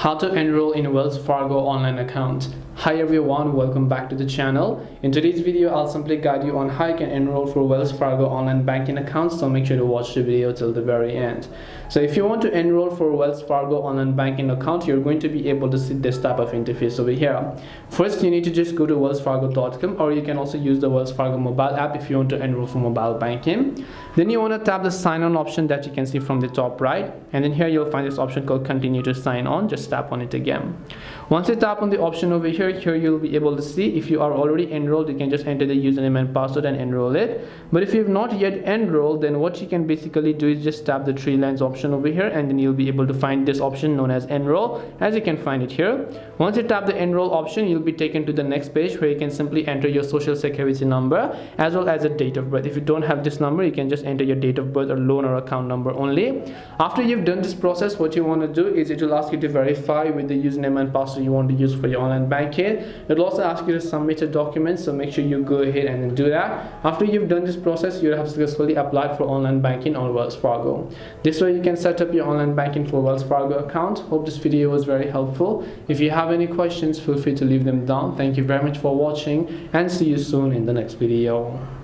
How to enroll in Wells Fargo online account. Hi everyone, welcome back to the channel. In today's video, I'll simply guide you on how you can enroll for Wells Fargo online banking account, so make sure to watch the video till the very end. So if you want to enroll for Wells Fargo online banking account, you're going to be able to see this type of interface over here. First, you need to just go to wellsfargo.com, or you can also use the Wells Fargo mobile app if you want to enroll for mobile banking. Then you want to tap the sign on option that you can see from the top right, and then here you'll find this option called continue to sign on. Just tap on it again. Once you tap on the option over here you'll be able to see if you are already enrolled. You can just enter the username and password and enroll it. But if you've not yet enrolled, then what you can basically do is just tap the three lines option over here, and then you'll be able to find this option known as enroll, as you can find it here. Once you tap the enroll option, you'll be taken to the next page where you can simply enter your social security number as well as a date of birth. If you don't have this number, you can just enter your date of birth or loan or account number only. After you've done this process, what you want to do is it will ask you to verify with the username and password you want to use for your online banking. It will also ask you to submit a document, so make sure you go ahead and then do that. After you've done this process, you have successfully applied for online banking on Wells Fargo. This way you can set up your online banking for Wells Fargo account. Hope this video was very helpful. If you have any questions, feel free to leave them down. Thank you very much for watching, and see you soon in the next video.